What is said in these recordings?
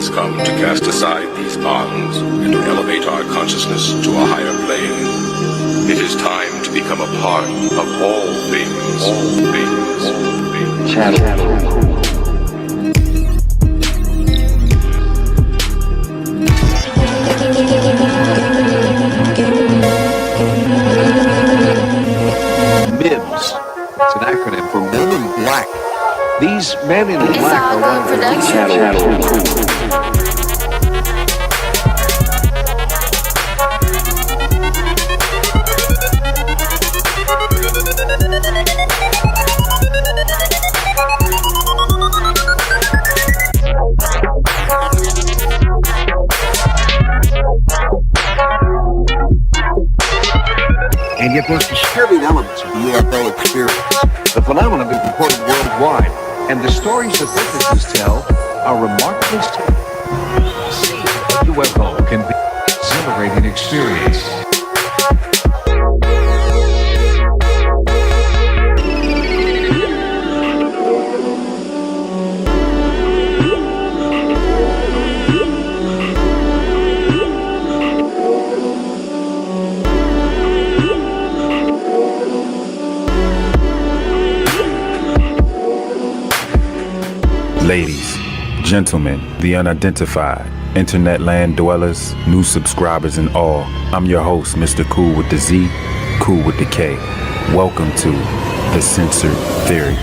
has come to cast aside these bonds and to elevate our consciousness to a higher plane. It is time to become a part of all things. All things. All things. MIBS. It's an acronym for Men in Black. These men in black are one of the and yet those disturbing elements of the UFO experience. The phenomenon is reported worldwide, and the stories that witnesses tell are remarkably similar. Seeing a UFO can be an exhilarating experience. Ladies, gentlemen, the unidentified, internet land dwellers, new subscribers and all, I'm your host, Mr. Cool with the Z, Cool with the K. Welcome to The Censored Theory.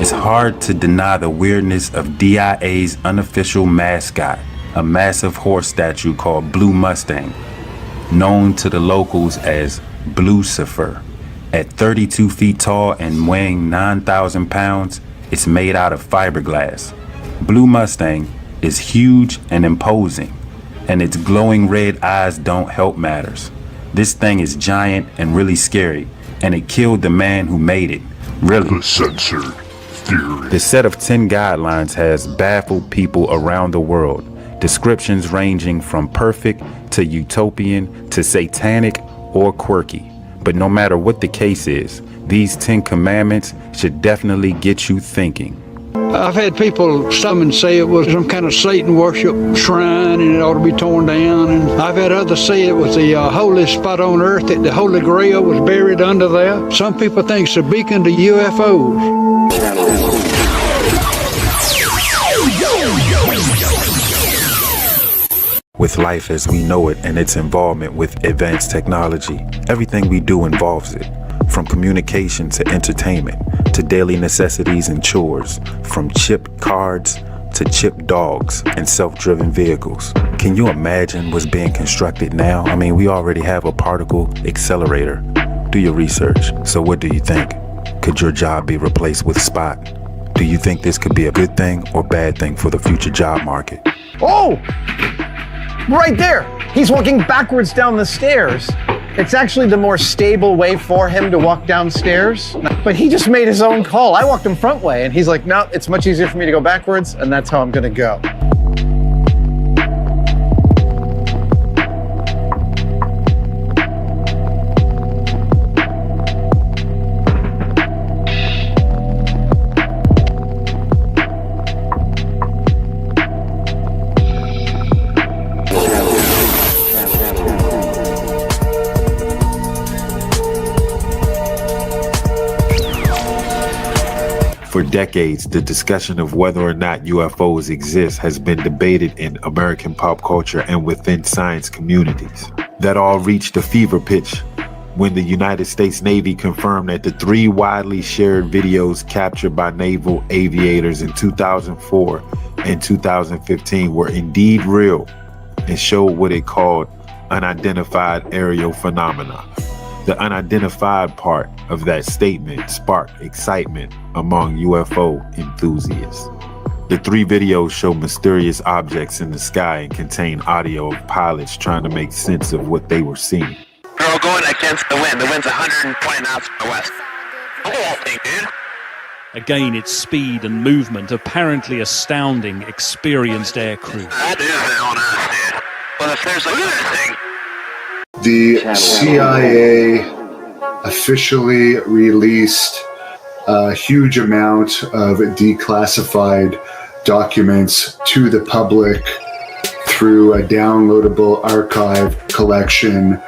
It's hard to deny the weirdness of DIA's unofficial mascot, a massive horse statue called Blue Mustang, known to the locals as Blucifer. At 32 feet tall and weighing 9,000 pounds, it's made out of fiberglass. Blue Mustang is huge and imposing, and its glowing red eyes don't help matters. This thing is giant and really scary, and it killed the man who made it. Really. The Censored Theory. The set of 10 guidelines has baffled people around the world. Descriptions ranging from perfect to utopian to satanic or quirky. But no matter what the case is, these 10 commandments should definitely get you thinking. I've had people some say it was some kind of Satan worship shrine and it ought to be torn down. And I've had others say it was the holiest spot on earth, that the Holy Grail was buried under there. Some people think it's a beacon to UFOs. With life as we know it and its involvement with advanced technology, everything we do involves it. From communication to entertainment, to daily necessities and chores, from chipped cards to chipped dogs and self-driven vehicles. Can you imagine what's being constructed now? I mean, we already have a particle accelerator. Do your research. So what do you think? Could your job be replaced with Spot? Do you think this could be a good thing or bad thing for the future job market? Oh! Right there! He's walking backwards down the stairs. It's actually the more stable way for him to walk downstairs, but he just made his own call. I walked him front way, and he's like, no, it's much easier for me to go backwards, and that's how I'm gonna go. For decades, the discussion of whether or not UFOs exist has been debated in American pop culture and within science communities. That all reached a fever pitch when the United States Navy confirmed that the 3 widely shared videos captured by naval aviators in 2004 and 2015 were indeed real and showed what it called unidentified aerial phenomena. The unidentified part of that statement sparked excitement among UFO enthusiasts. The 3 videos show mysterious objects in the sky and contain audio of pilots trying to make sense of what they were seeing. We're going against the wind. The wind's 120 knots from the west. Oh, thing, dude. Again, its speed and movement apparently astounding experienced aircrew. That is on us, dude. Well, if there's a thing. The CIA officially released a huge amount of declassified documents to the public through a downloadable archive collection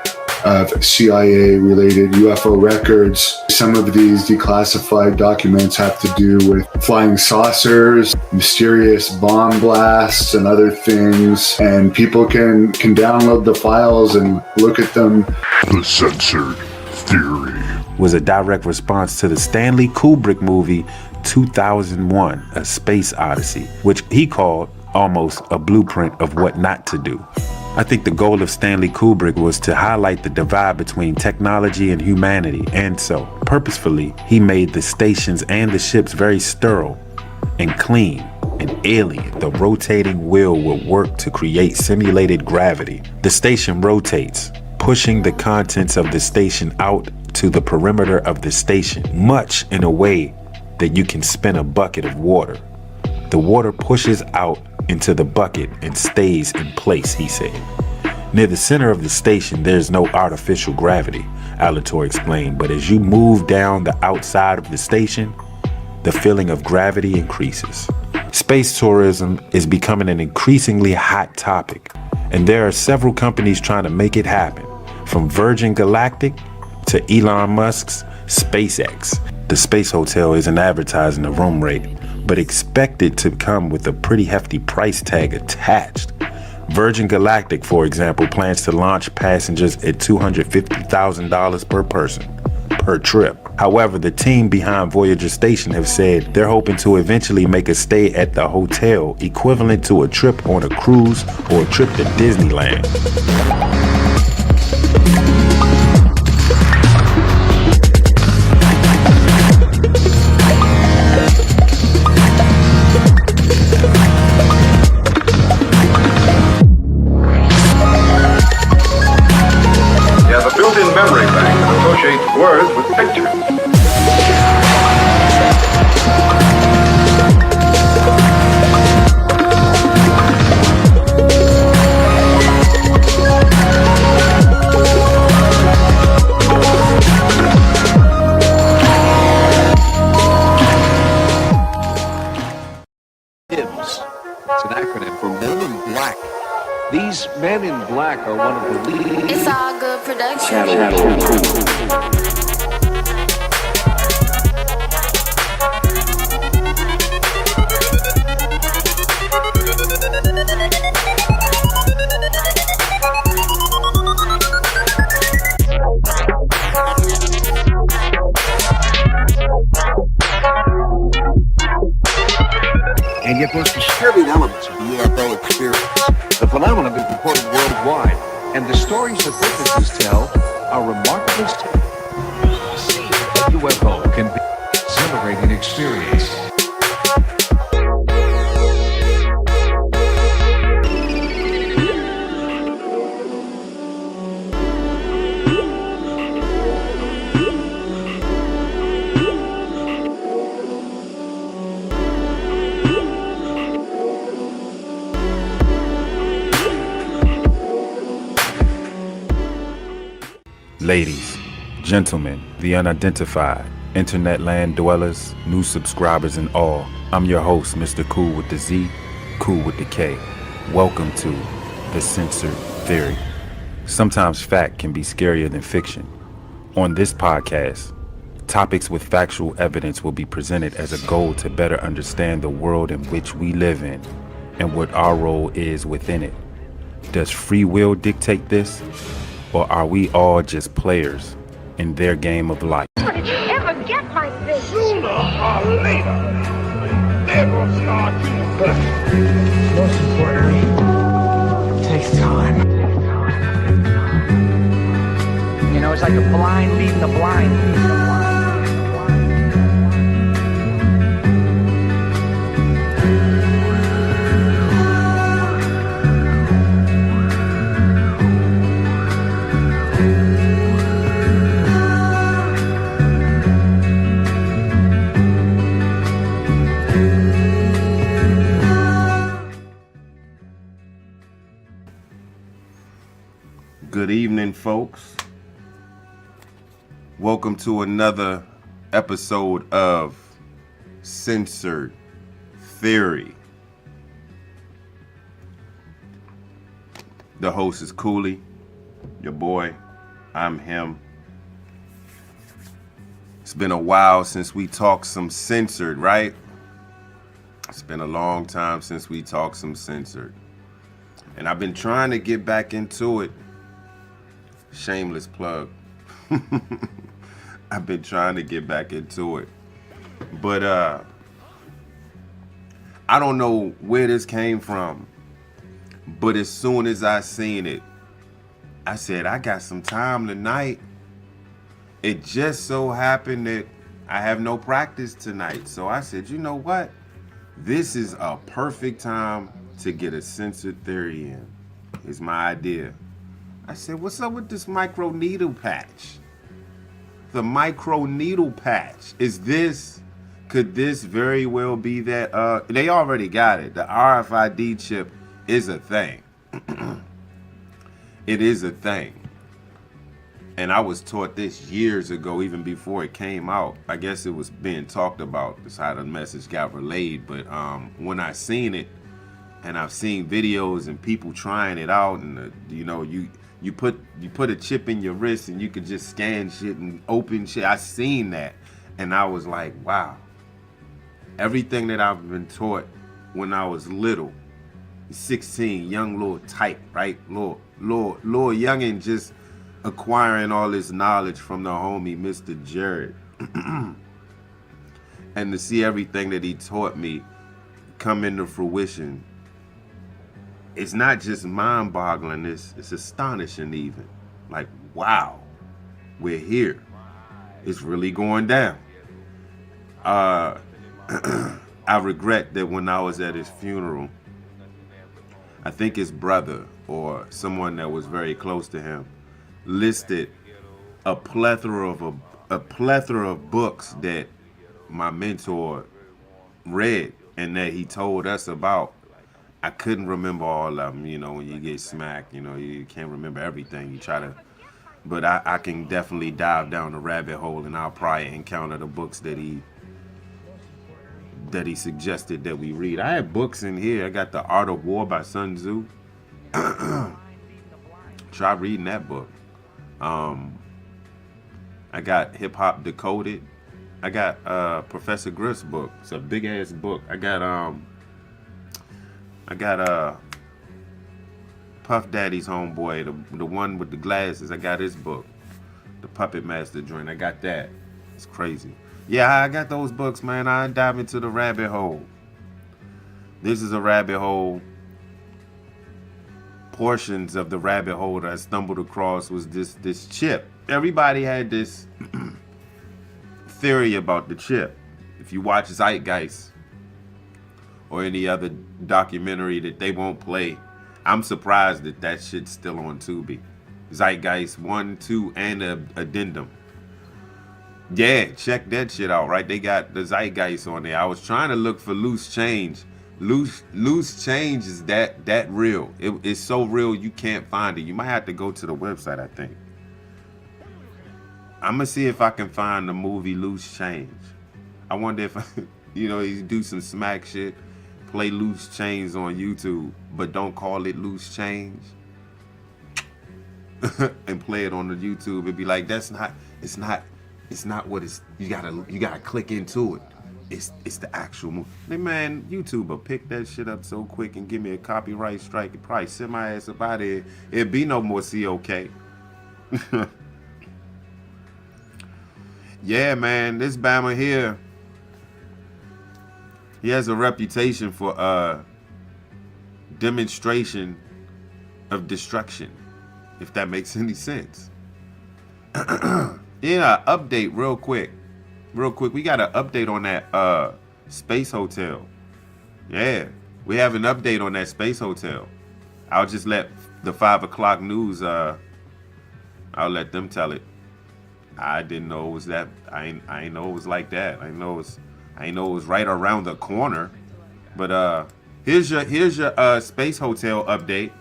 of CIA-related UFO records. Some of these declassified documents have to do with flying saucers, mysterious bomb blasts, and other things. And people can download the files and look at them. The censored theory was a direct response to the Stanley Kubrick movie 2001, A Space Odyssey, which he called almost a blueprint of what not to do. I think the goal of Stanley Kubrick was to highlight the divide between technology and humanity, and so, purposefully, he made the stations and the ships very sterile and clean and alien. The rotating wheel will work to create simulated gravity. The station rotates, pushing the contents of the station out to the perimeter of the station, much in a way that you can spin a bucket of water. The water pushes out into the bucket and stays in place, he said. Near the center of the station, there's no artificial gravity, Alator explained, but as you move down the outside of the station, the feeling of gravity increases. Space tourism is becoming an increasingly hot topic, and there are several companies trying to make it happen, from Virgin Galactic to Elon Musk's SpaceX. The Space Hotel isn't advertising the room rate, but expected to come with a pretty hefty price tag attached. Virgin Galactic, for example, plans to launch passengers at $250,000 per person, per trip. However, the team behind Voyager Station have said they're hoping to eventually make a stay at the hotel equivalent to a trip on a cruise or a trip to Disneyland. Built-in memory bank that associates words with pictures. HIBS. It's an acronym for Men in Black. These men in black are one of the leading... It's all good production. And yet those disturbing elements of the UFO experience. The phenomenon has been reported worldwide, and the stories that witnesses tell are remarkably stunning. Seeing a UFO can be an exhilarating experience. Ladies, gentlemen, the unidentified, internet land dwellers, new subscribers and all, I'm your host, Mr. Cool with the Z, Cool with the K. Welcome to The Censored Theory. Sometimes fact can be scarier than fiction. On this podcast, topics with factual evidence will be presented as a goal to better understand the world in which we live in and what our role is within it. Does free will dictate this? Or are we all just players in their game of life? How did you ever get like this? sooner or later, they're gonna start to burn. Most importantly, it takes time. You know, as like the blind leading the blind. Good evening, folks. Welcome to another episode of Censored Theory. The host is Cooley, your boy. I'm him. It's been a while since we talked some censored, right? It's been a long time since we talked some censored. And I've been trying to get back into it. Shameless plug. I've been trying to get back into it. But I don't know where this came from. But as soon as I seen it, I said, I got some time tonight. It just so happened that I have no practice tonight. So I said, you know what? This is a perfect time to get a censored theory in. It's my idea. I said, what's up with this microneedle patch? The microneedle patch. Could this very well be that, they already got it. The RFID chip is a thing. It is a thing. And I was taught this years ago, even before it came out. I guess it was being talked about. That's how the message got relayed. But when I seen it, and I've seen videos and people trying it out, and you put a chip in your wrist and you could just scan shit and open shit. I seen that and I was like, wow. Everything that I've been taught when I was little, 16, young little type, right? Little youngin' just acquiring all this knowledge from the homie, Mr. Jared. And to see everything that he taught me come into fruition, it's not just mind-boggling, it's astonishing even. Like, wow, we're here. It's really going down. I regret that when I was at his funeral, I think his brother or someone that was very close to him listed a plethora of books that my mentor read and that he told us about. I couldn't remember all of them, when you get smacked, you can't remember everything. You try to, but I can definitely dive down the rabbit hole and I'll probably encounter the books that he suggested that we read. I had books in here. I got The Art of War by Sun Tzu. Try reading that book. I got Hip Hop Decoded. I got Professor Griff's book. It's a big ass book. I got Puff Daddy's homeboy, the one with the glasses. I got his book, The Puppet Master joint. I got that. It's crazy. Yeah, I got those books, man. I dive into the rabbit hole. This is a rabbit hole. Portions of the rabbit hole that I stumbled across was this chip. Everybody had this theory about the chip. If you watch Zeitgeist or any other documentary that they won't play, I'm surprised that shit's still on Tubi. Zeitgeist 1, 2, and Addendum. Yeah, check that shit out, right? They got the Zeitgeist on there. I was trying to look for Loose Change. Loose Change is that real. It's so real you can't find it. You might have to go to the website, I think. I'm gonna see if I can find the movie Loose Change. I wonder if you do some smack shit. Play Loose Change on YouTube, but don't call it Loose Change. And play it on the YouTube. It'd be like, it's not what it's, you gotta click into it. It's the actual movie. Man, YouTube will pick that shit up so quick and give me a copyright strike. It'd probably send my ass up out of here. It'd be no more COK. Yeah, man, this Bama here, he has a reputation for demonstration of destruction, if that makes any sense. Yeah, update real quick. We got an update on that space hotel. Yeah, we have an update on that space hotel. I'll just let the 5 o'clock news. I'll let them tell it. I didn't know it was that. I ain't know it was like that. I know it was right around the corner. But here's your space hotel update.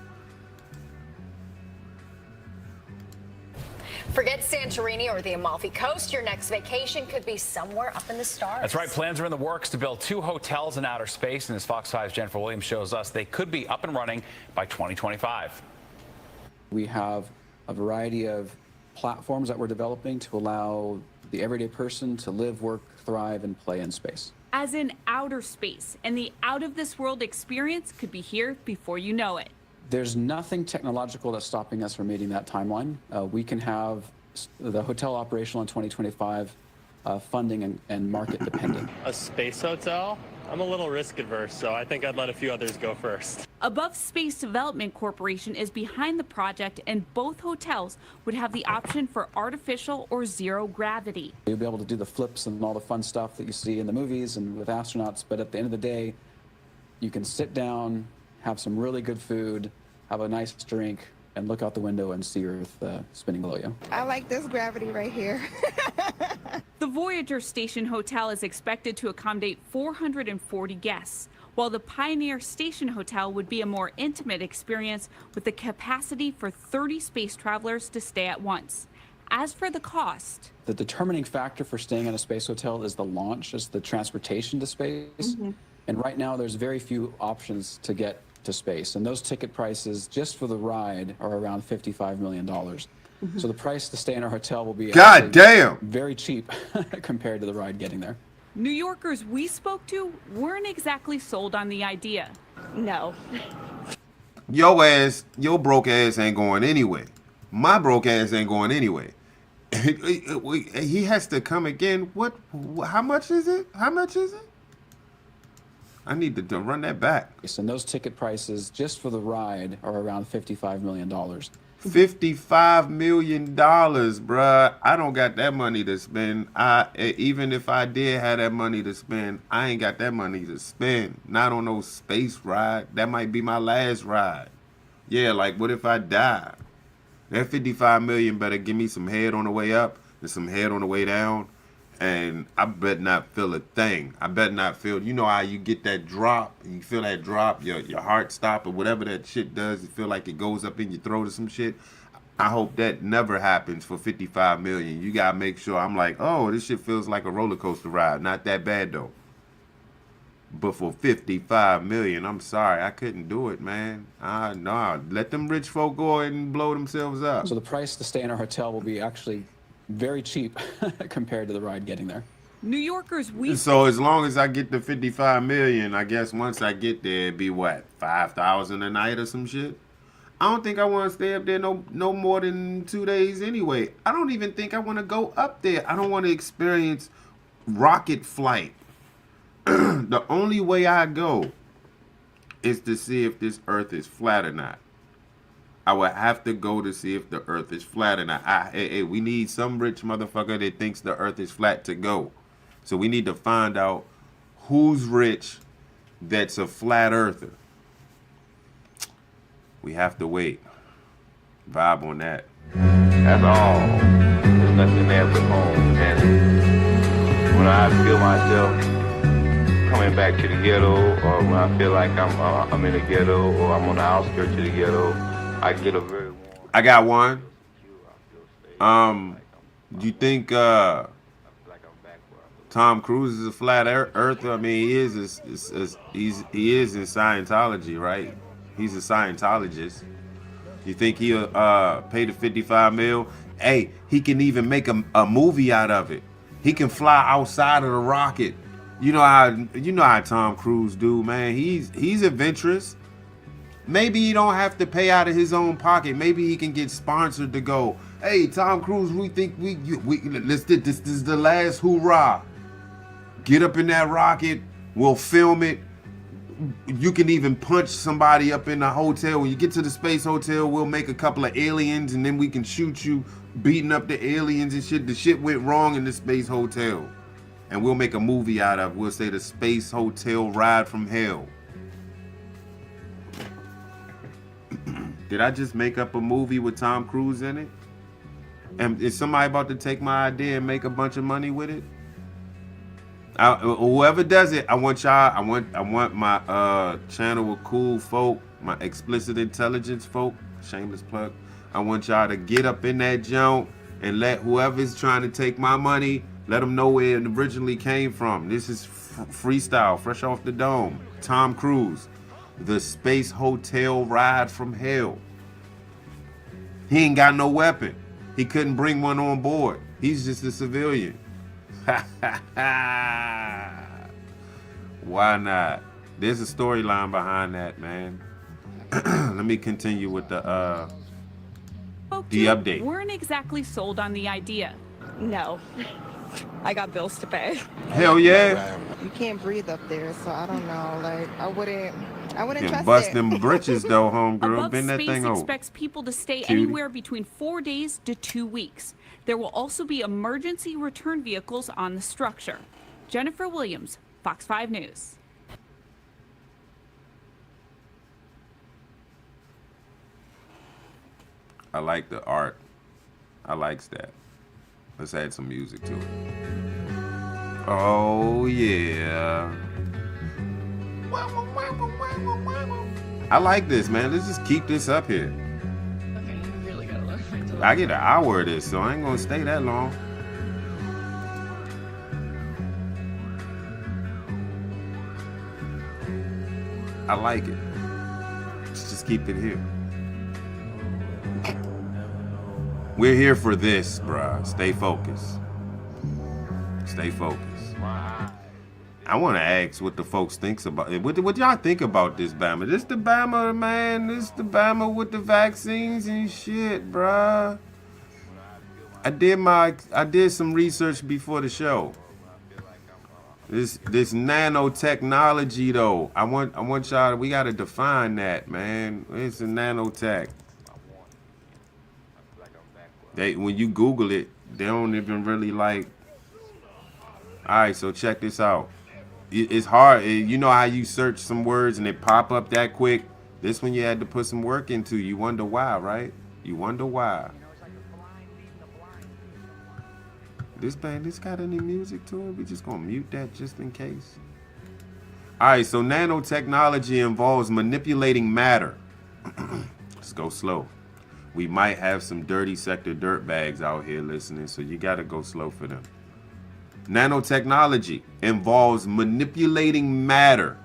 Forget Santorini or the Amalfi Coast. Your next vacation could be somewhere up in the stars. That's right. Plans are in the works to build 2 hotels in outer space. And as Fox 5's Jennifer Williams shows us, they could be up and running by 2025. We have a variety of platforms that we're developing to allow the everyday person to live, work, thrive, and play in space. As in outer space, and the out-of-this-world experience could be here before you know it. There's nothing technological that's stopping us from meeting that timeline. We can have the hotel operational in 2025, funding and market dependent. A space hotel? I'm a little risk adverse, so I think I'd let a few others go first. Above Space Development Corporation is behind the project, and both hotels would have the option for artificial or zero gravity. You'll be able to do the flips and all the fun stuff that you see in the movies and with astronauts, but at the end of the day, you can sit down, have some really good food, have a nice drink, and look out the window and see Earth spinning below you. I like this gravity right here. The Voyager Station Hotel is expected to accommodate 440 guests, while the Pioneer Station Hotel would be a more intimate experience with the capacity for 30 space travelers to stay at once. As for the cost, the determining factor for staying at a space hotel is the launch, is the transportation to space. And right now there's very few options to get to space, and those ticket prices just for the ride are around $55 million. So the price to stay in our hotel will be very cheap compared to the ride getting there. New Yorkers we spoke to weren't exactly sold on the idea. No. Your broke ass ain't going anyway. My broke ass ain't going anyway. He has to come again. What? How much is it? I need to run that back. And those ticket prices just for the ride are around $55 million. $55 million, bruh. I don't got that money to spend. Even if I did have that money to spend, I ain't got that money to spend. Not on no space ride. That might be my last ride. Yeah, like what if I die? That $55 million better give me some head on the way up and some head on the way down. And I bet not feel a thing. I bet not feel, you know how you get that drop, and you feel that drop, your heart stop or whatever that shit does, you feel like it goes up in your throat or some shit. I hope that never happens for $55 million. You gotta make sure I'm like, oh, this shit feels like a roller coaster ride. Not that bad though. But for $55 million, I'm sorry, I couldn't do it, man. No, let them rich folk go ahead and blow themselves up. So the price to stay in our hotel will be actually very cheap compared to the ride getting there. New Yorkers we So as long as I get the $55 million, I guess once I get there, it'd be what, $5,000 a night or some shit? I don't think I want to stay up there no more than 2 days anyway. I don't even think I want to go up there. I don't want to experience rocket flight. The only way I go is to see if this earth is flat or not. I would have to go to see if the earth is flat or not. Hey, we need some rich motherfucker that thinks the earth is flat to go. So we need to find out who's rich that's a flat earther. We have to wait. Vibe on that. That's all. There's nothing there but home. And when I feel myself coming back to the ghetto, or when I feel like I'm in the ghetto, or I'm on the outskirts of the ghetto, I get a very warm. I got one. Do you think Tom Cruise is a flat earther? I mean, he is in Scientology, right? He's a Scientologist. You think he'll pay the $55 million? Hey, he can even make a movie out of it. He can fly outside of the rocket. You know how Tom Cruise do, man. He's adventurous. Maybe he don't have to pay out of his own pocket. Maybe he can get sponsored to go, hey, Tom Cruise, we think this is the last hoorah. Get up in that rocket. We'll film it. You can even punch somebody up in the hotel. When you get to the space hotel, we'll make a couple of aliens and then we can shoot you beating up the aliens and shit. The shit went wrong in the space hotel. And we'll make a movie out of it. We'll say the Space Hotel Ride from Hell. Did I just make up a movie with Tom Cruise in it? And is somebody about to take my idea and make a bunch of money with it? Whoever does it, I want y'all. I want my channel of cool folk, my explicit intelligence folk. Shameless plug. I want y'all to get up in that junk and let whoever's trying to take my money, let them know where it originally came from. This is freestyle, fresh off the dome. Tom Cruise, the Space Hotel Ride from Hell. He ain't got no weapon. He couldn't bring one on board. He's just a civilian. Why not? There's a storyline behind that, man. Let me continue with the update. Weren't exactly sold on the idea. No. I got bills to pay. Hell yeah. You can't breathe up there, so I don't know. Like, I wouldn't trust bust it. them britches though, homegirl. Above Bend that Space thing over. expects people to stay Cutie. anywhere between 4 days to 2 weeks. There will also be emergency return vehicles on the structure. Jennifer Williams, Fox 5 News. I like the art. I likes that. Let's add some music to it. Oh yeah. I like this, man. Let's just keep this up here. Okay, you really gotta look for it. I get an hour of this, so I ain't gonna stay that long. I like it. Let's just keep it here. We're here for this, bruh. Stay focused. Stay focused. I want to ask what the folks thinks about it. What y'all think about this Bama? This the Bama, man. This the Bama with the vaccines and shit, bruh. I did some research before the show. This nanotechnology though. I want y'all. We gotta define that, man. It's a nanotech. When you Google it, they don't even really like. All right, so check this out. It's hard. You know how you search some words and they pop up that quick? This one you had to put some work into. You wonder why, right? You wonder why. This got any music to it? We just gonna mute that just in case. All right, so nanotechnology involves manipulating matter. Let's go slow. We might have some dirty sector dirtbags out here listening, so you gotta go slow for them. Nanotechnology involves manipulating matter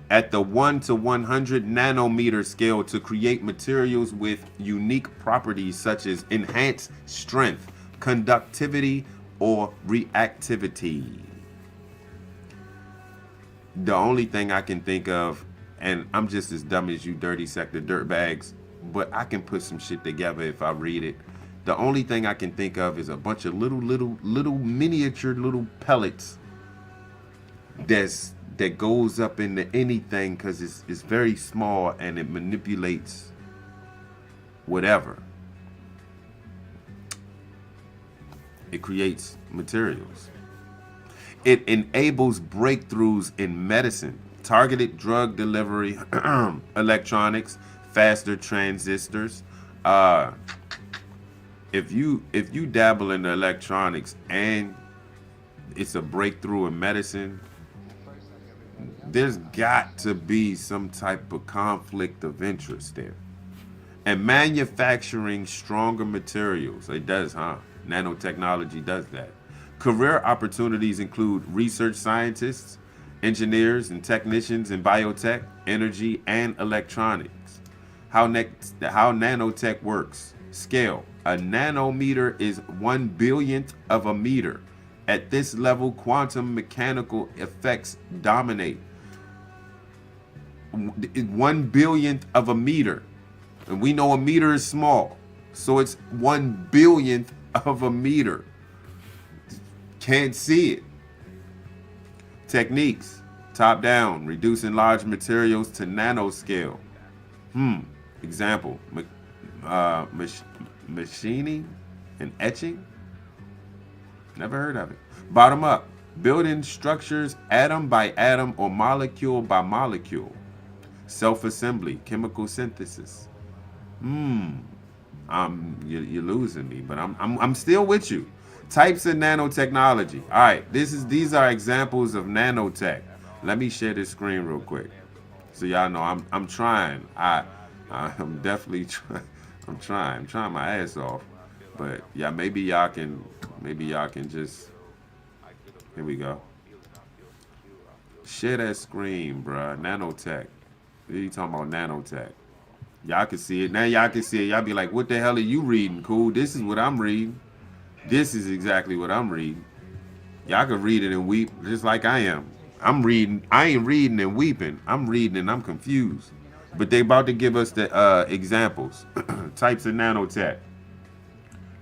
at the 1 to 100 nanometer scale to create materials with unique properties such as enhanced strength, conductivity, or reactivity. The only thing I can think of, and I'm just as dumb as you dirty sector dirtbags, but I can put some shit together if I read it. The only thing I can think of is a bunch of little miniature little pellets that goes up into anything because it's very small and it manipulates whatever. It creates materials. It enables breakthroughs in medicine, targeted drug delivery, electronics, faster transistors. If you dabble in the electronics and it's a breakthrough in medicine, there's got to be some type of conflict of interest there. And manufacturing stronger materials, it does, huh? Nanotechnology does that. Career opportunities include research scientists, engineers, and technicians in biotech, energy, and electronics. How nanotech works. Scale. A nanometer is 1 billionth of a meter. At this level, quantum mechanical effects dominate. 1 billionth of a meter. And we know a meter is small. So it's 1 billionth of a meter. Can't see it. Techniques. Top down, reducing large materials to nanoscale. Example, machining and etching. Never heard of it. Bottom up, building structures atom by atom or molecule by molecule. Self-assembly, chemical synthesis. You're losing me, but I'm still with you. Types of nanotechnology. All right, these are examples of nanotech. Let me share this screen real quick, so y'all know I'm trying. I'm definitely trying. I'm trying my ass off. But yeah, maybe y'all can just. Here we go. Share that screen, bruh. Nanotech. What are you talking about, nanotech? Y'all can see it. Now y'all can see it. Y'all be like, what the hell are you reading, cool? This is what I'm reading. This is exactly what I'm reading. Y'all can read it and weep just like I am. I'm reading. I ain't reading and weeping. I'm reading and I'm confused. But they about to give us the examples. Types of nanotech.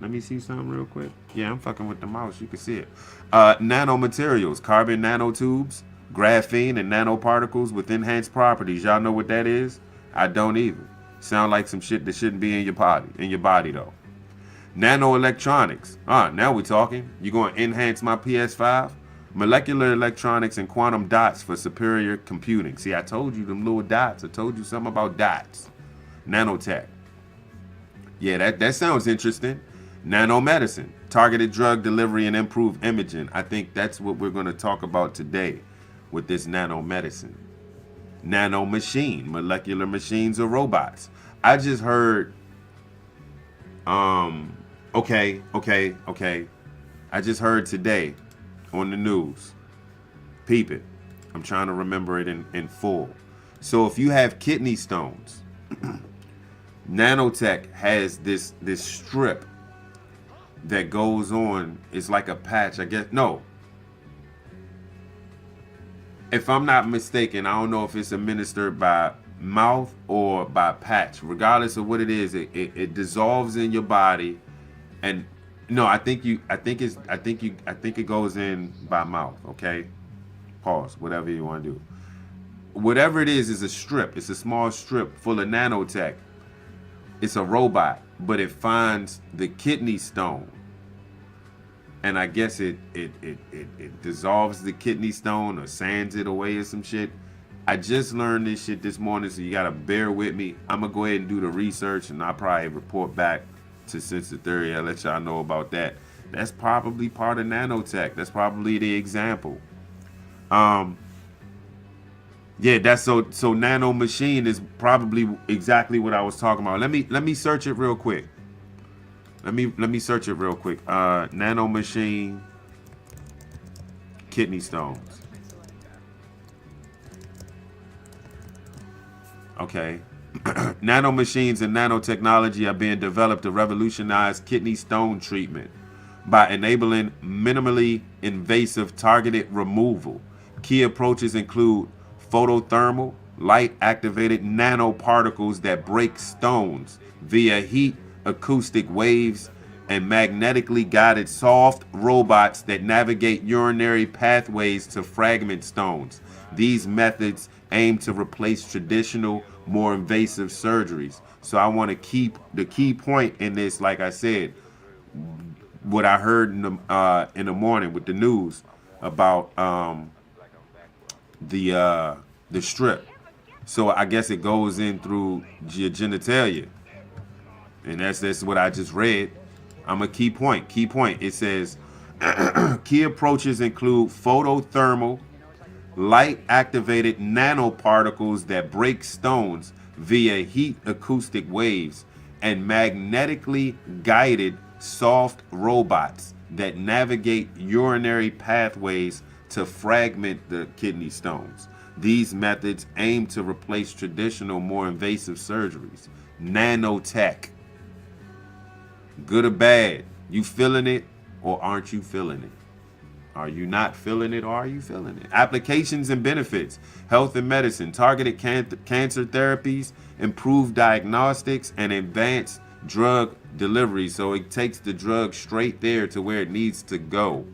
Let me see something real quick. Yeah, I'm fucking with the mouse. You can see it. Nanomaterials, carbon nanotubes, graphene, and nanoparticles with enhanced properties. Y'all know what that is? I don't either. Sound like some shit that shouldn't be in your body though. Nanoelectronics. Now we're talking. You gonna enhance my PS5? Molecular electronics and quantum dots for superior computing. See, I told you them little dots. I told you something about dots. Nanotech. Yeah, that sounds interesting. Nanomedicine, targeted drug delivery and improved imaging. I think that's what we're going to talk about today with this nanomedicine. Nanomachine, molecular machines or robots. I just heard, okay. I just heard today on the news. Peep it. I'm trying to remember it in full. So if you have kidney stones, Nanotech has this strip that goes on. It's like a patch, I guess. No. If I'm not mistaken, I don't know if it's administered by mouth or by patch. Regardless of what it is, it dissolves in your body. And no, I think it goes in by mouth, okay? Pause, whatever you want to do. Whatever it is a strip. It's a small strip full of nanotech. It's a robot, but it finds the kidney stone. And I guess it dissolves the kidney stone or sands it away or some shit. I just learned this shit this morning, so you gotta bear with me. I'm gonna go ahead and do the research, and I'll probably report back to Sensor Theory. I'll let y'all know about that. That's probably part of nanotech. That's probably the example. Yeah, that's so nano machine is probably exactly what I was talking about. Let me search it real quick. Let me search it real quick. Nano machine, kidney stones. Okay. Nano machines and nanotechnology are being developed to revolutionize kidney stone treatment by enabling minimally invasive targeted removal. Key approaches include photothermal, light-activated nanoparticles that break stones via heat, acoustic waves, and magnetically guided soft robots that navigate urinary pathways to fragment stones. These methods aim to replace traditional, more invasive surgeries. So I want to keep the key point in this, like I said, what I heard in the morning with the news about the strip. So I guess it goes in through your genitalia, and that's what I just read. I'm a key point. It says key approaches include photothermal, light activated nanoparticles that break stones via heat acoustic waves, and magnetically guided soft robots that navigate urinary pathways to fragment the kidney stones. These methods aim to replace traditional, more invasive surgeries. Nanotech. Good or bad? You feeling it or aren't you feeling it? Are you not feeling it or are you feeling it? Applications and benefits. Health and medicine. Targeted cancer therapies, improved diagnostics, and advanced drug delivery. So it takes the drug straight there to where it needs to go.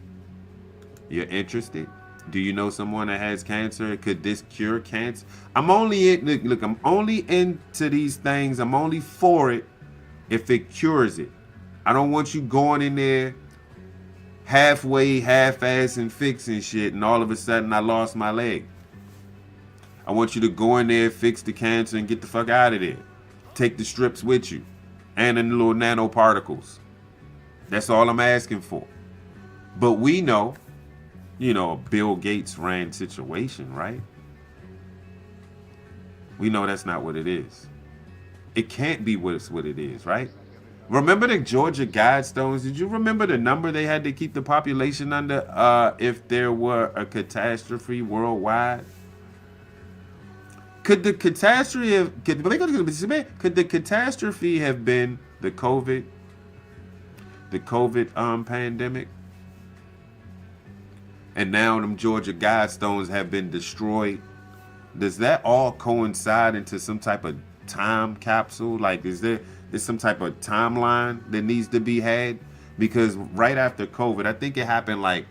You're interested? Do you know someone that has cancer? Could this cure cancer? I'm only into these things. I'm only for it if it cures it. I don't want you going in there halfway, half-ass and fixing shit, and all of a sudden I lost my leg. I want you to go in there, fix the cancer, and get the fuck out of there. Take the strips with you and the little nanoparticles. That's all I'm asking for. But we know, you know, a Bill Gates ran situation, right? We know that's not what it is. It can't be what it is, right? Remember the Georgia Guidestones? Did you remember the number they had to keep the population under if there were a catastrophe worldwide? Could the catastrophe have been the COVID pandemic? And now them Georgia Guidestones have been destroyed. Does that all coincide into some type of time capsule? Like, is some type of timeline that needs to be had? Because right after COVID, I think it happened like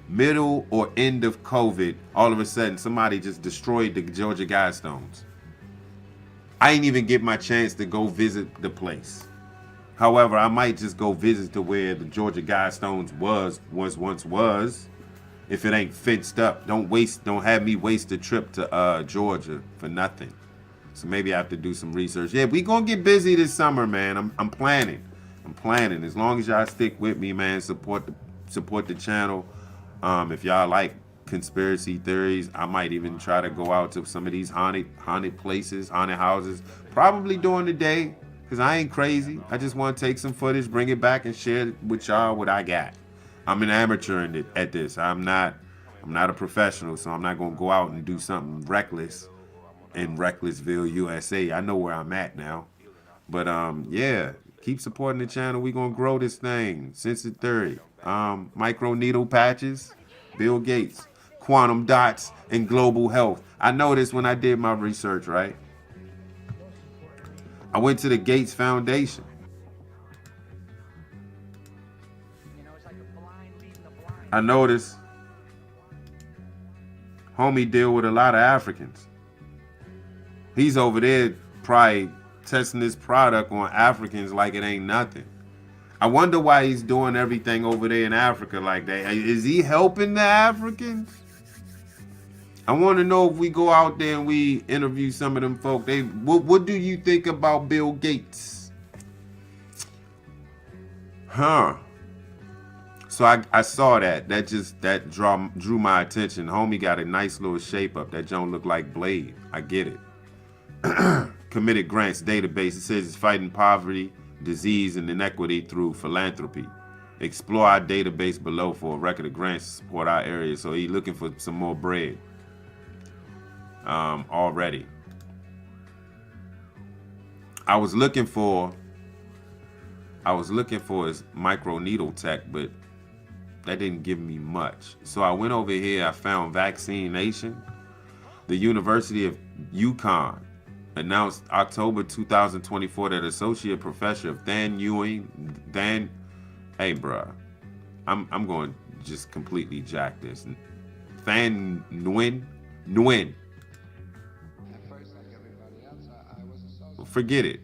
middle or end of COVID, all of a sudden somebody just destroyed the Georgia Guidestones. I ain't even get my chance to go visit the place. However, I might just go visit to where the Georgia Guidestones once was. If it ain't fenced up, don't have me waste a trip to Georgia for nothing. So maybe I have to do some research. Yeah, we gonna get busy this summer, man. I'm planning. As long as y'all stick with me, man, support the channel. If y'all like conspiracy theories, I might even try to go out to some of these haunted places, haunted houses, probably during the day, because I ain't crazy. I just want to take some footage, bring it back, and share with y'all what I got. I'm an amateur at this. I'm not a professional, so I'm not gonna go out and do something reckless in Recklessville, USA. I know where I'm at now. But yeah, keep supporting the channel. We're gonna grow this thing. Sensitive Theory, Microneedle patches, Bill Gates, quantum dots, and global health. I noticed when I did my research, right? I went to the Gates Foundation. I noticed homie deal with a lot of Africans. He's over there probably testing this product on Africans like it ain't nothing. I wonder why he's doing everything over there in Africa like that. Is he helping the Africans? I want to know if we go out there and we interview some of them folk. What do you think about Bill Gates? Huh. So I saw that. That drew my attention. Homie got a nice little shape up. That don't look like Blade. I get it. Committed grants database. It says it's fighting poverty, disease, and inequity through philanthropy. Explore our database below for a record of grants to support our area. So he looking for some more bread. Already. I was looking for his microneedle tech, but that didn't give me much. So I went over here, I found Vaccine Nation. The University of Yukon announced October 2024 that Associate Professor of hey bruh, I'm going to just completely jack this. Than Nguyen. Forget it.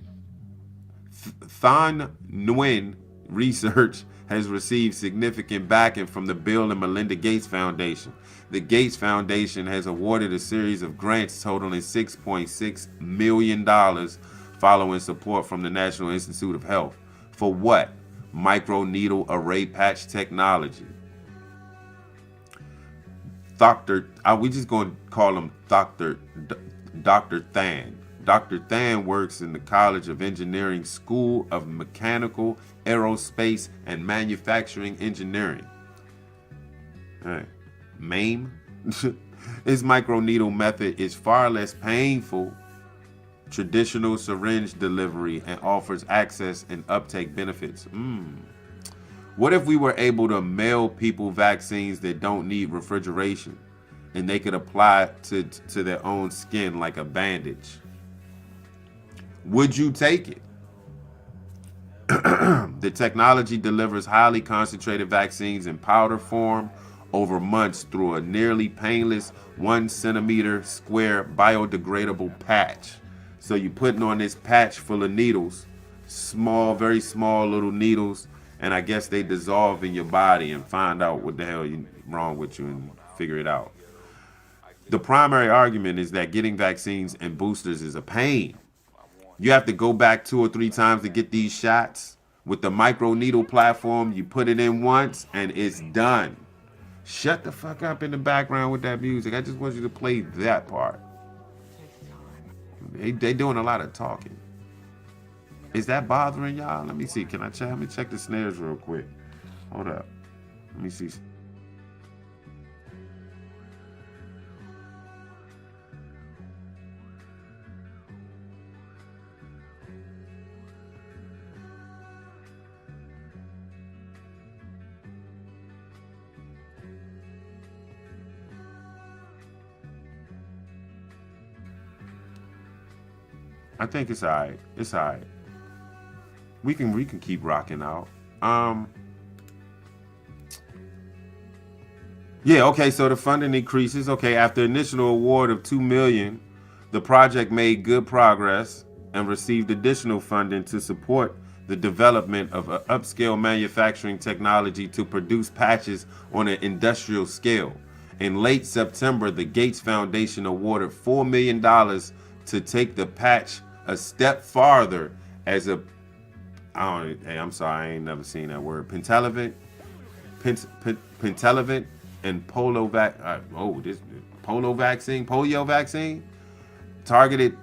Than Nguyen research has received significant backing from the Bill and Melinda Gates Foundation. The Gates Foundation has awarded a series of grants totaling $6.6 million following support from the National Institute of Health. For what? Microneedle array patch technology. We just going to call him Dr. Than. Dr. Than works in the College of Engineering School of Mechanical, Aerospace, and Manufacturing Engineering. All right. MAME. His microneedle method is far less painful, traditional syringe delivery, and offers access and uptake benefits. What if we were able to mail people vaccines that don't need refrigeration and they could apply to their own skin like a bandage? Would you take it? The technology delivers highly concentrated vaccines in powder form over months through a nearly painless 1 centimeter square biodegradable patch. So you're putting on this patch full of needles, small, very small little needles, and I guess they dissolve in your body and find out what the hell is wrong with you and figure it out. The primary argument is that getting vaccines and boosters is a pain. You have to go back 2 or 3 times to get these shots. With the Microneedle platform, you put it in once and it's done. Shut the fuck up in the background with that music. I just want you to play that part. They doing a lot of talking. Is that bothering y'all? Let me see. Can I check? Let me check the snares real quick. Hold up. Let me see. I think it's alright. It's alright. We can keep rocking out. Yeah, okay, so the funding increases. Okay, after initial award of $2 million, the project made good progress and received additional funding to support the development of an upscale manufacturing technology to produce patches on an industrial scale. In late September, the Gates Foundation awarded $4 million to take the patch a step farther as a, I'm sorry, I ain't never seen that word. Pentalevant and polio vaccine targeted.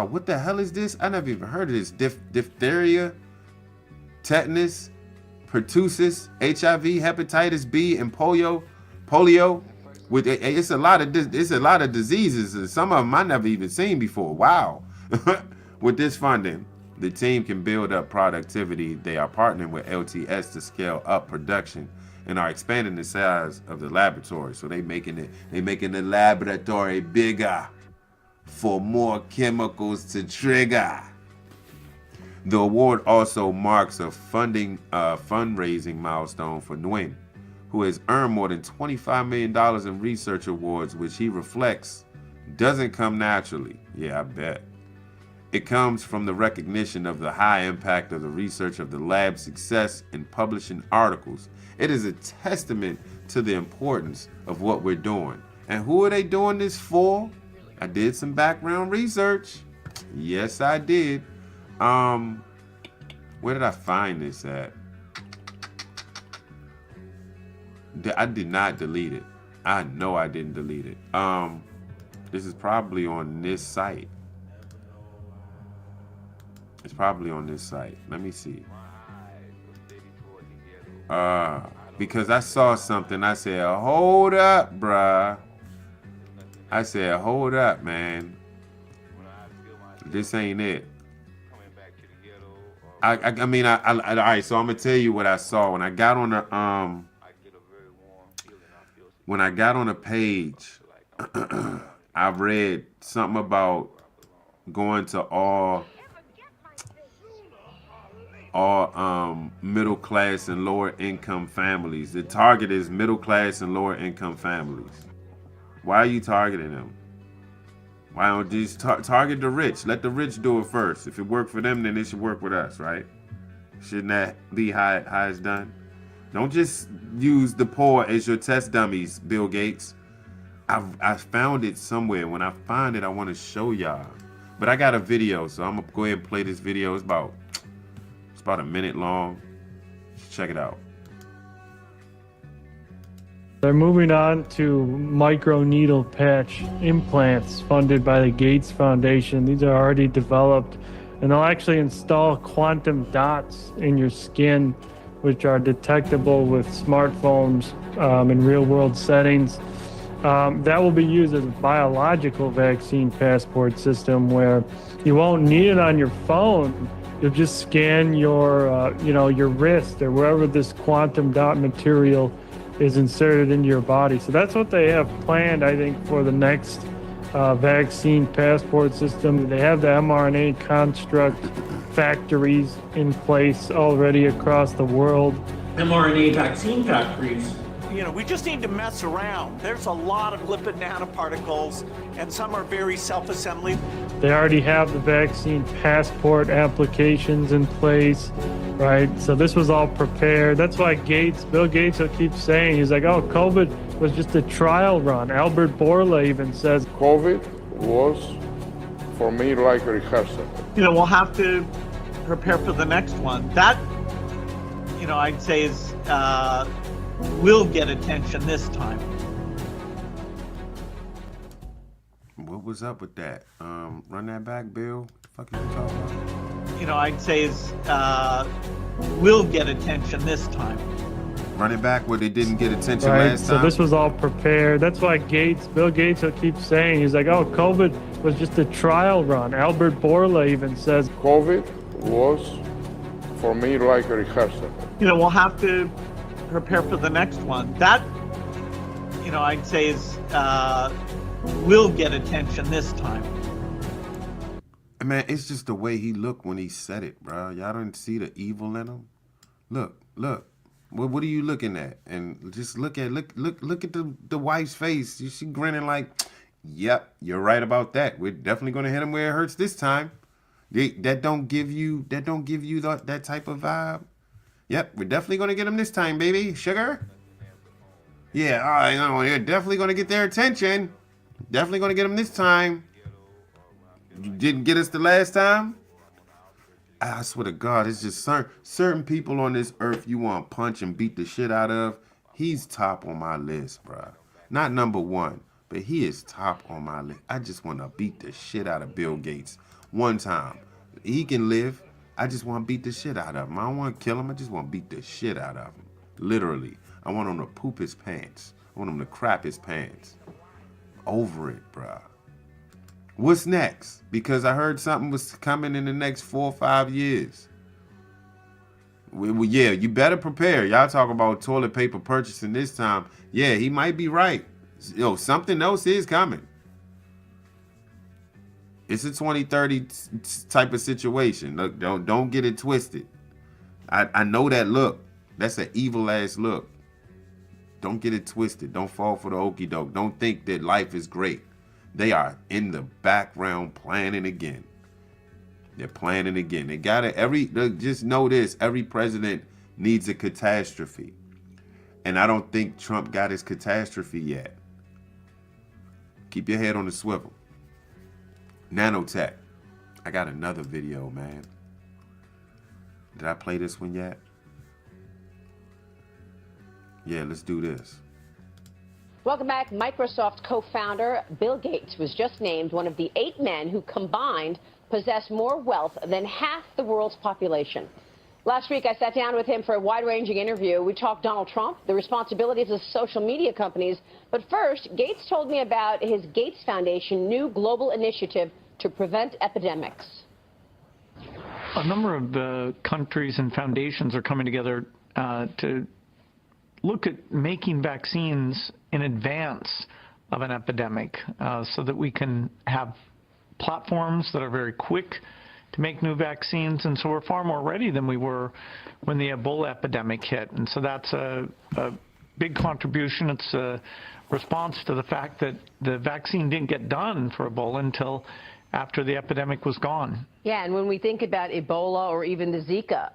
What the hell is this? I never even heard of this. Diphtheria, tetanus, pertussis, HIV, hepatitis B, and polio. With it's a lot of diseases, and some of them I never even seen before. Wow. With this funding, the team can build up productivity. They are partnering with LTS to scale up production and are expanding the size of the laboratory. So they making the laboratory bigger for more chemicals to trigger. The award also marks a fundraising milestone for Nguyen, who has earned more than $25 million in research awards, which he reflects doesn't come naturally. Yeah, I bet. It comes from the recognition of the high impact of the research of the lab's success in publishing articles. It is a testament to the importance of what we're doing. And who are they doing this for? I did some background research. Yes, I did. Where did I find this at? I did not delete it. I know I didn't delete it. This is probably on this site. It's probably on this site. Let me see. Because I saw something. I said, hold up, bruh. I said, hold up, man. This ain't it. I mean, all right, so I'm going to tell you what I saw. When I got on the page, I read something about going to all middle class and lower income families. The target is middle class and lower income families. Why are you targeting them? Why don't you just target the rich? Let the rich do it first. If it worked for them, then it should work with us, right? Shouldn't that be how it's done? Don't just use the poor as your test dummies, Bill Gates. I found it somewhere. When I find it, I want to show y'all. But I got a video, so I'm gonna go ahead and play this video. It's about a minute long. Just check it out. They're moving on to microneedle patch implants funded by the Gates Foundation. These are already developed, and they'll actually install quantum dots in your skin, which are detectable with smartphones in real-world settings. That will be used as a biological vaccine passport system where you won't need it on your phone. You'll just scan your, your wrist or wherever this quantum dot material is inserted into your body. So that's what they have planned, I think, for the next vaccine passport system. They have the mRNA construct factories in place already across the world. mRNA vaccine factories You know, we just need to mess around. There's a lot of lipid nanoparticles, and some are very self-assembly. They already have the vaccine passport applications in place, right? So this was all prepared. That's why Bill Gates will keep saying, he's like, oh, COVID was just a trial run. Albert Bourla even says, COVID was, for me, like a rehearsal. You know, we'll have to prepare for the next one. That, you know, I'd say is, will get attention this time. What was up with that? Run that back, Bill. What the fuck are you talking about? You know, I'd say is, will get attention this time. Run it back where they didn't get attention right? last time. So this was all prepared. That's why Bill Gates will keep saying, he's like, oh, COVID was just a trial run. Albert Bourla even says, COVID was, for me, like a rehearsal. You know, we'll have to prepare for the next one. That, you know, I'd say is, will get attention this time. Man, it's just the way he looked when he said it, bro. Y'all don't see the evil in him? Look. What are you looking at? And just look at the wife's face. She grinning like, yep, you're right about that. We're definitely gonna hit him where it hurts this time. That don't give you that type of vibe. Yep, we're definitely gonna get him this time, baby. Sugar? Yeah, I know. You're definitely gonna get their attention. Definitely gonna get him this time. You didn't get us the last time? I swear to God, it's just certain people on this earth you want to punch and beat the shit out of. He's top on my list, bro. Not number one, but he is top on my list. I just want to beat the shit out of Bill Gates one time. He can live. I just want to beat the shit out of him. I don't want to kill him. I just want to beat the shit out of him. Literally. I want him to poop his pants. I want him to crap his pants. Over it, bro. What's next? Because I heard something was coming in the next 4 or 5 years. Well, yeah, you better prepare. Y'all talk about toilet paper purchasing this time. Yeah, he might be right. Yo, something else is coming. It's a 2030 type of situation. Look, don't get it twisted. I know that look. That's an evil ass look. Don't get it twisted. Don't fall for the okie doke. Don't think that life is great. They are in the background planning again. They're planning again. They got it. Just know this. Every president needs a catastrophe. And I don't think Trump got his catastrophe yet. Keep your head on the swivel. Nanotech. I got another video, man. Did I play this one yet? Yeah, let's do this. Welcome back. Microsoft co-founder Bill Gates was just named one of the 8 men who combined possess more wealth than half the world's population. Last week, I sat down with him for a wide-ranging interview. We talked Donald Trump, the responsibilities of social media companies. But first, Gates told me about his Gates Foundation new global initiative to prevent epidemics. A number of countries and foundations are coming together to look at making vaccines in advance of an epidemic so that we can have platforms that are very quick to make new vaccines. And so we're far more ready than we were when the Ebola epidemic hit. And so that's a big contribution. It's a response to the fact that the vaccine didn't get done for Ebola until after the epidemic was gone. Yeah, and when we think about Ebola or even the Zika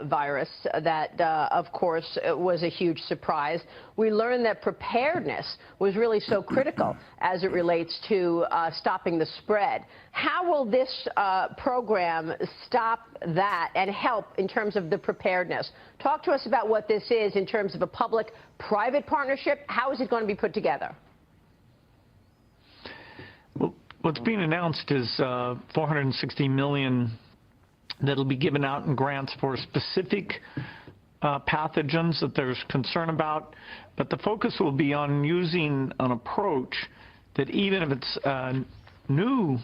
virus, that, of course, was a huge surprise, we learned that preparedness was really so critical as it relates to stopping the spread. How will this program stop that and help in terms of the preparedness? Talk to us about what this is in terms of a public-private partnership. How is it going to be put together? What's being announced is $460 million that'll be given out in grants for specific pathogens that there's concern about. But the focus will be on using an approach that even if it's a new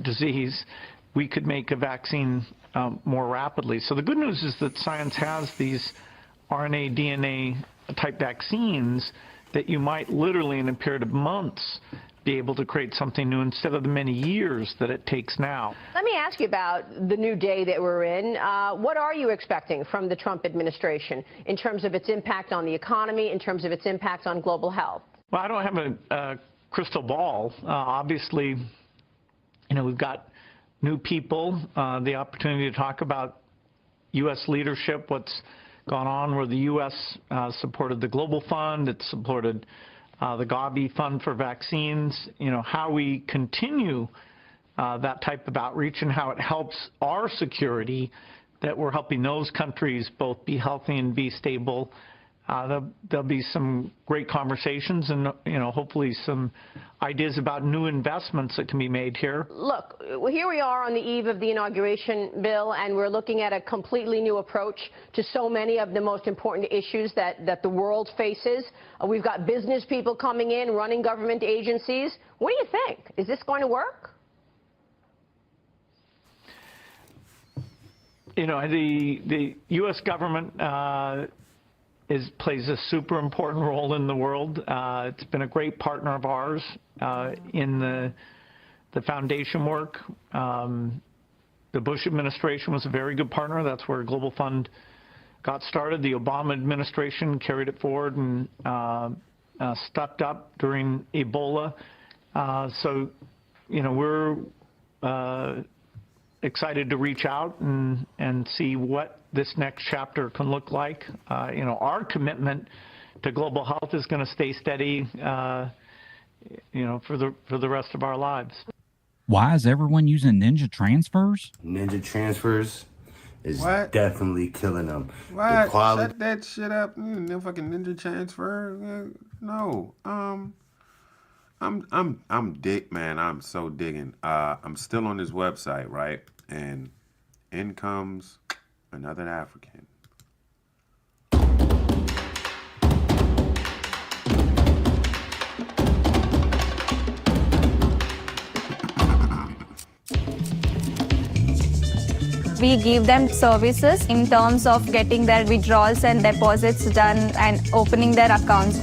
disease, we could make a vaccine more rapidly. So the good news is that science has these RNA, DNA type vaccines that you might literally in a period of months be able to create something new instead of the many years that it takes now. Let me ask you about the new day that we're in. What are you expecting from the Trump administration in terms of its impact on the economy, in terms of its impact on global health? Well, I don't have a crystal ball. Obviously, we've got new people, the opportunity to talk about U.S. leadership, what's gone on where the U.S. Supported the Global Fund, it supported the Gavi Fund for vaccines, how we continue that type of outreach and how it helps our security, that we're helping those countries both be healthy and be stable. There'll be some great conversations and, hopefully some ideas about new investments that can be made here. Look, here we are on the eve of the inauguration, Bill, and we're looking at a completely new approach to so many of the most important issues that the world faces. We've got business people coming in, running government agencies. What do you think? Is this going to work? The U.S. government plays a super important role in the world. It's been a great partner of ours in the foundation work. The Bush administration was a very good partner. That's where Global Fund got started. The Obama administration carried it forward and stepped up during Ebola. So, we're excited to reach out and see what this next chapter can look like. Our commitment to global health is going to stay steady, for the rest of our lives. Why is everyone using Ninja Transfers? Ninja Transfers is definitely killing them. What? The quality. Shut that shit up. No fucking Ninja Transfer. No. I'm dick, man. I'm so digging. I'm still on this website, right? And in comes another African. We give them services in terms of getting their withdrawals and deposits done and opening their accounts.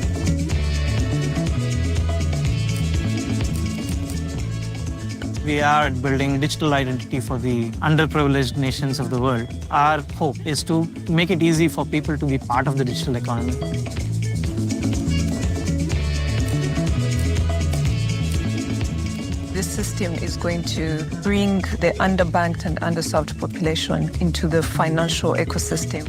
We are building digital identity for the underprivileged nations of the world. Our hope is to make it easy for people to be part of the digital economy. This system is going to bring the underbanked and underserved population into the financial ecosystem.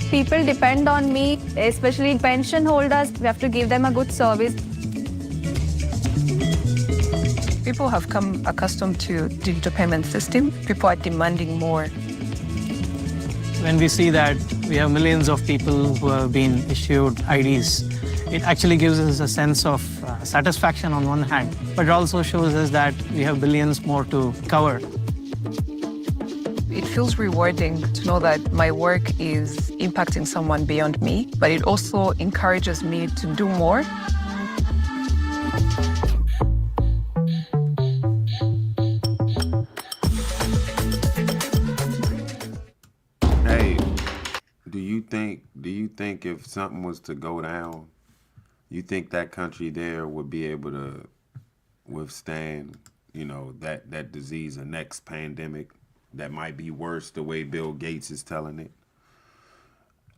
People depend on me, especially pension holders. We have to give them a good service. People have come accustomed to digital payment system. People are demanding more. When we see that we have millions of people who have been issued IDs, it actually gives us a sense of satisfaction on one hand, but it also shows us that we have billions more to cover. It feels rewarding to know that my work is impacting someone beyond me, but it also encourages me to do more. Hey, do you think if something was to go down, you think that country there would be able to withstand, that disease, a next pandemic that might be worse the way Bill Gates is telling it?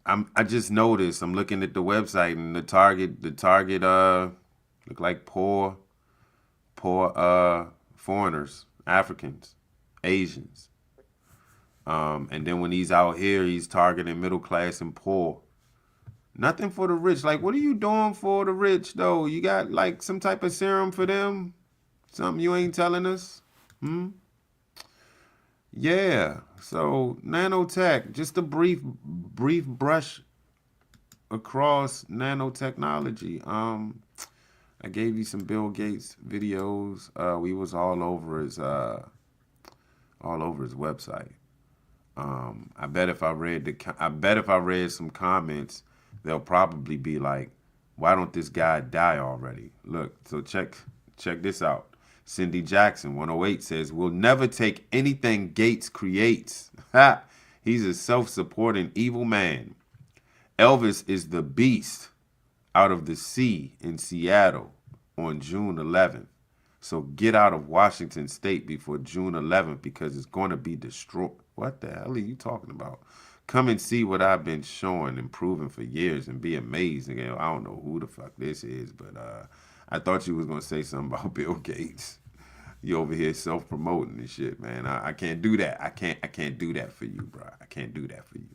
I just noticed, I'm looking at the website and the target look like poor foreigners, Africans, Asians. And then when he's out here, he's targeting middle class and poor. Nothing for the rich. Like, what are you doing for the rich, though? You got, like, some type of serum for them? Something you ain't telling us? Yeah. So, nanotech, just a brief brush across nanotechnology. I gave you some Bill Gates videos. We was all over his website. I bet if I read some comments, they'll probably be like, why don't this guy die already? Look, so check this out. Cindy Jackson, 108, says, we'll never take anything Gates creates. Ha! He's a self-supporting evil man. Elvis is the beast. out of the sea in Seattle on June 11th. So get out of Washington State before June 11th because it's going to be destroyed. What the hell are you talking about? Come and see what I've been showing and proving for years and be amazed. Again, I don't know who the fuck this is, but I thought you was going to say something about Bill Gates. You over here self-promoting and shit, man. I can't do that. I can't do that for you, bro. I can't do that for you.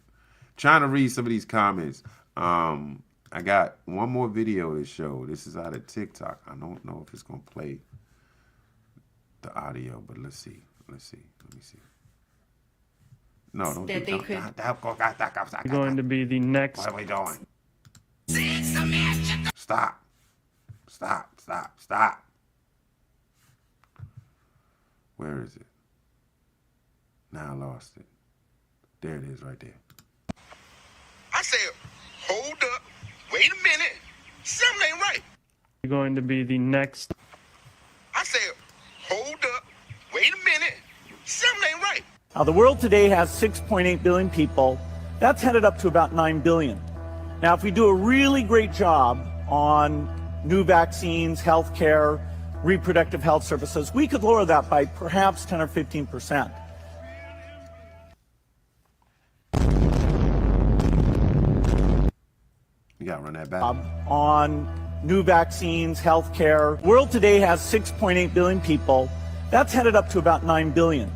Trying to read some of these comments. I got one more video to show. This is out of TikTok. I don't know if it's going to play the audio, but let's see. Let me see. No, don't That do they could- that. Going to be the next. What are we doing? Stop. Where is it? Now I lost it. There it is right there. I said, hold up, wait a minute, something ain't right. Going to be the next. I said, hold up, wait a minute, something ain't right. Now, the world today has 6.8 billion people. That's headed up to about 9 billion. Now, if we do a really great job on new vaccines, healthcare, reproductive health services, we could lower that by perhaps 10 or 15%. You gotta run that back. On new vaccines, healthcare. The world today has 6.8 billion people. That's headed up to about 9 billion.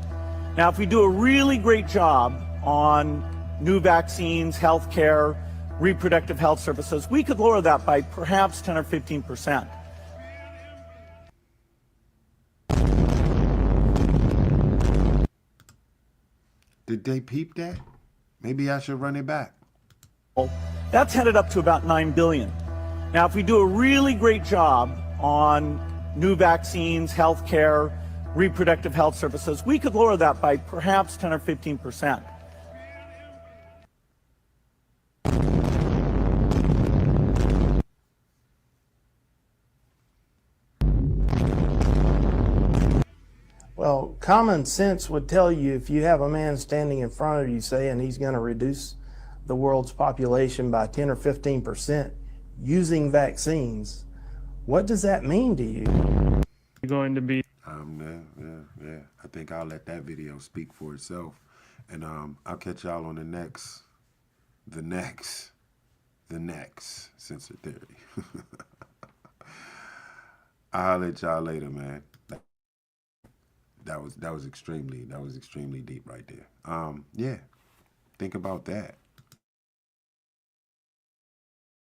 Now, if we do a really great job on new vaccines, healthcare, reproductive health services, we could lower that by perhaps 10 or 15%. Did they peep that? Maybe I should run it back. That's headed up to about 9 billion. Now, if we do a really great job on new vaccines, healthcare, reproductive health services, we could lower that by perhaps 10 or 15%. Well, common sense would tell you if you have a man standing in front of you saying he's going to reduce the world's population by 10 or 15% using vaccines, what does that mean to you? Going to be. Yeah. I think I'll let that video speak for itself. And I'll catch y'all on the next Sensor Theory. I'll let y'all later, man. That was extremely deep right there. Yeah. Think about that.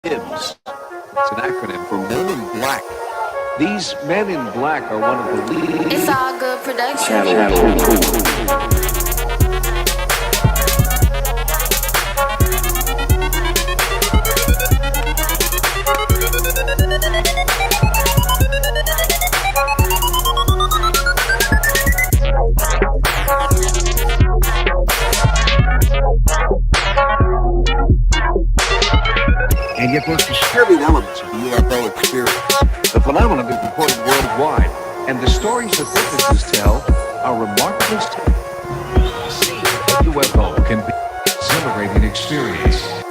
IBS. It's an acronym for Men in Black. These Men in Black are one of the leading... It's all good production. And yet most disturbing elements of the UFO experience. The phenomenon is reported worldwide, and the stories that witnesses tell are remarkably... A UFO can be an exhilarating experience.